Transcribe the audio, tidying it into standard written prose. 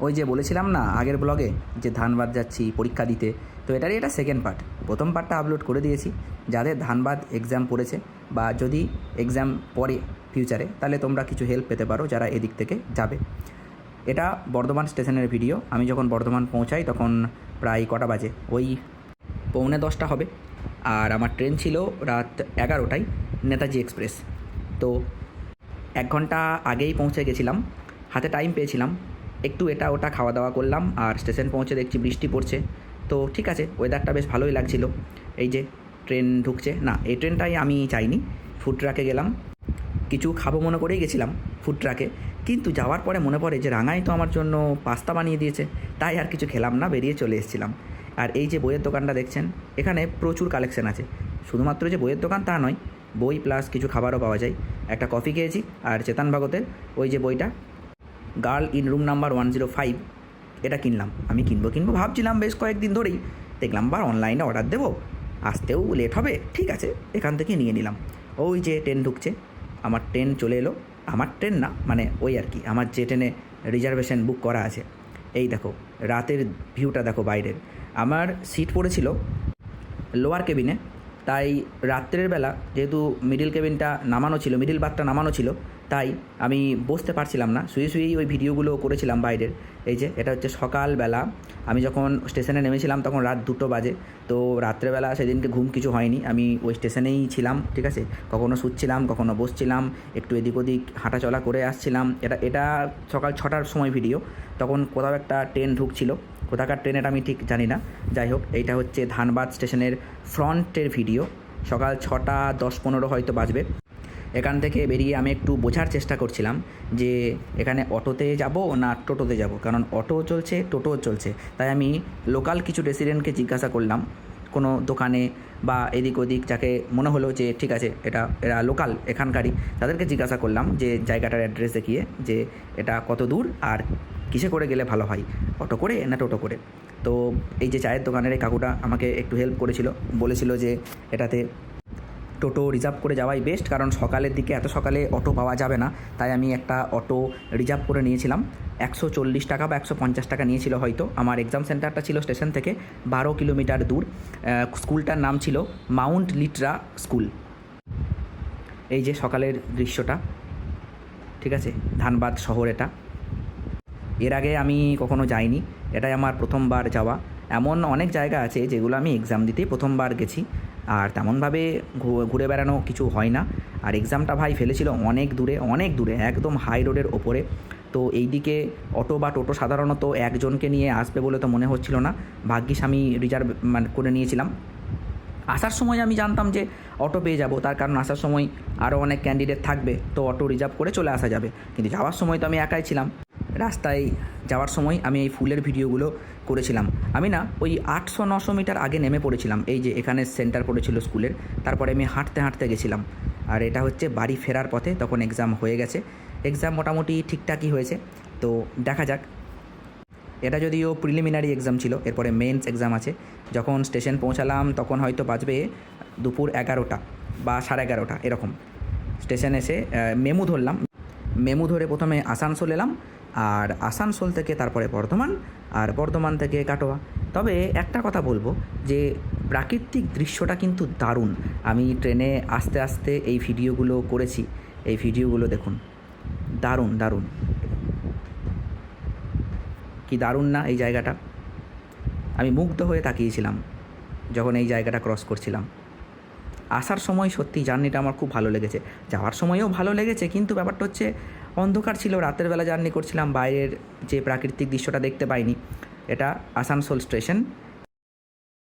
ওই যে বলেছিলাম না আগের ব্লগে যে ধানবাদ যাচ্ছি পরীক্ষা দিতে, তো এটারই এটা সেকেন্ড পার্ট। প্রথম পার্টটা আপলোড করে দিয়েছি, যাদের ধানবাদ এক্সাম পড়েছে বা যদি এক্সাম পড়ে ফিউচারে, তাহলে তোমরা কিছু হেল্প পেতে পারো যারা এদিক থেকে যাবে। এটা বর্ধমান স্টেশনের ভিডিও। আমি যখন বর্ধমান পৌঁছাই তখন প্রায় কটা বাজে, ওই 9:45 হবে। আর আমার ট্রেন ছিল রাত 11টায়, নেতাজি এক্সপ্রেস। তো 1 ঘন্টা আগেই পৌঁছে গেছিলাম, হাতে টাইম পেয়েছিলাম, একটু এটা ওটা খাওয়া দাওয়া করলাম। আর স্টেশন পৌঁছে দেখছি বৃষ্টি পড়ছে, তো ঠিক আছে, ওয়েদারটা বেশ ভালোই লাগছিল। এই যে ট্রেন ঢুকছে, না এই ট্রেনটাই আমি চাইনি। ফুড ট্রাকে গেলাম, কিছু খাবো মনে করেই গেছিলাম ফুড ট্রাকে, কিন্তু যাওয়ার পরে মনে পড়ে যে রাঙাই তো আমার জন্য পাস্তা বানিয়ে দিয়েছে, তাই আর কিছু খেলাম না, বেরিয়ে চলে এসেছিলাম। আর এই যে বইয়ের দোকানটা দেখছেন, এখানে প্রচুর কালেকশন আছে। শুধুমাত্র যে বইয়ের দোকান তা নয়, বই প্লাস কিছু খাবারও পাওয়া যায়। একটা কফি খেয়েছি, আর চেতন ভাগতের ওই যে বইটা গার্ল ইন রুম নাম্বার 105, এটা কিনলাম। আমি কিনবো ভাবছিলাম বেশ কয়েকদিন ধরেই, দেখলাম বার অনলাইনে অর্ডার দেবো, আসতেও লেট হবে, ঠিক আছে এখান থেকে নিয়ে নিলাম। ওই যে ট্রেন ঢুকছে, আমার ট্রেন চলে এলো। আমার ট্রেন না, মানে ওই আর কি, আমার যে ট্রেনে রিজার্ভেশন বুক করা আছে। এই দেখো রাতের ভিউটা দেখো বাইরের। আমার সিট পড়েছিল লোয়ার কেবিনে, তাই রাত্রের বেলা যেহেতু মিডিল কেবিনটা নামানো ছিল, মিডিল বাথটা নামানো ছিল, তাই আমি বসতে পারছিলাম না, শুয়েই ওই ভিডিওগুলো করেছিলাম বাইরের। এই যে এটা হচ্ছে সকালবেলা, আমি যখন স্টেশনে নেমেছিলাম তখন রাত 2টো বাজে। তো রাত্রেবেলা সেদিনকে ঘুম কিছু হয়নি, আমি ওই স্টেশনেই ছিলাম, ঠিক আছে। কখনো শুচ্ছিলাম, কখনো বসছিলাম, একটু এদিক ওদিক হাঁটাচলা করে আসছিলাম। এটা সকাল 6টার সময় ভিডিও, তখন কোথাও একটা ট্রেন ঢুকছিল, কোথাকার ট্রেন এটা আমি ঠিক জানি না। যাই হোক, এইটা হচ্ছে ধানবাদ স্টেশনের ফ্রন্টের ভিডিও। সকাল 6টা 10-15 হয়তো বাজবে। এখান থেকে বেরিয়ে আমি একটু বোঝার চেষ্টা করছিলাম যে এখানে অটোতে যাব না টোটোতে যাব, কারণ অটোও চলছে টোটোও চলছে। তাই আমি লোকাল কিছু রেসিডেন্টকে জিজ্ঞাসা করলাম কোনো দোকানে বা এদিক ওদিক, যাকে মনে হলো যে ঠিক আছে এরা লোকাল এখানকারই, তাদেরকে জিজ্ঞাসা করলাম যে জায়গাটার অ্যাড্রেস দেখিয়ে যে এটা কত দূর আর কিসে করে গেলে ভালো হয়, অটো করে না টোটো করে। তো এই যে চায়ের দোকানের এই কাকুটা আমাকে একটু হেল্প করেছিল, বলেছিল যে এটাতে টোটো রিজার্ভ করে যাওয়াই বেস্ট, কারণ সকালের দিকে এত সকালে অটো পাওয়া যাবে না। তাই আমি একটা অটো রিজার্ভ করে নিয়েছিলাম। 140 টাকা বা 150 টাকা নিয়েছিল হয়তো। আমার এক্সাম সেন্টারটা ছিল স্টেশন থেকে 12 কিলোমিটার দূর। স্কুলটার নাম ছিল মাউন্ট লিটরা স্কুল। এই যে সকালের দৃশ্যটা, ঠিক আছে, ধানবাদ শহর এটা। এর আগে আমি কখনো যাইনি, এটাই আমার প্রথমবার যাওয়া। এমন অনেক জায়গা আছে যেগুলো আমি এক্সাম দিতেই প্রথমবার গেছি, আর তেমনভাবে ঘুরে বেড়ানো কিছু হয় না। আর এক্সামটা ভাই ফেলেছিল অনেক দূরে একদম হাই রোডের ওপরে। তো এই দিকে অটো বা টোটো সাধারণত একজনকে নিয়ে আসবে বলে তো মনে হচ্ছিল না। ভাগ্যিস আমি রিজার্ভ করে নিয়েছিলাম। আসার সময় আমি জানতাম যে অটো পেয়ে যাব, তার কারণ আসার সময় আরও অনেক ক্যান্ডিডেট থাকবে, তো অটো রিজার্ভ করে চলে আসা যাবে। কিন্তু যাওয়ার সময় তো আমি একাই ছিলাম। রাস্তায় যাওয়ার সময় আমি এই ফুলের ভিডিওগুলো করেছিলাম। আমি না ওই 800-900 মিটার আগে নেমে পড়েছিলাম, এই যে এখানে সেন্টার পড়েছিল স্কুলের। তারপরে আমি হাঁটতে গেছিলাম। আর এটা হচ্ছে বাড়ি ফেরার পথে, তখন এক্সাম হয়ে গেছে। এক্সাম মোটামুটি ঠিকঠাকই হয়েছে, তো দেখা যাক। এটা যদিও প্রিলিমিনারি এক্সাম ছিল, এরপরে মেন্স এক্সাম আছে। যখন স্টেশন পৌঁছালাম তখন হয়তো বাজবে দুপুর 11টা বা 11:30 এরকম। স্টেশন এসে মেমু ধরলাম, মেমু ধরে প্রথমে আসানসোল এলাম, আর আসানসোল থেকে তারপরে বর্ধমান, আর বর্ধমান থেকে কাটোয়া। তবে একটা কথা বলবো যে প্রাকৃতিক দৃশ্যটা কিন্তু দারুণ। আমি ট্রেনে আস্তে আস্তে এই ভিডিওগুলো করেছি, এই ভিডিওগুলো দেখুন, দারুণ কি দারুণ না এই জায়গাটা। আমি মুগ্ধ হয়ে তাকিয়েছিলাম যখন এই জায়গাটা ক্রস করছিলাম। আসার সময় সত্যি জার্নিটা আমার খুব ভালো লেগেছে, যাওয়ার সময়ও ভালো লেগেছে, কিন্তু ব্যাপারটা হচ্ছে অন্ধকার ছিল, রাতের বেলা জার্নি করছিলাম, বাইরের যে প্রাকৃতিক দৃশ্যটা দেখতে পাইনি। এটা আসানসোল স্টেশন।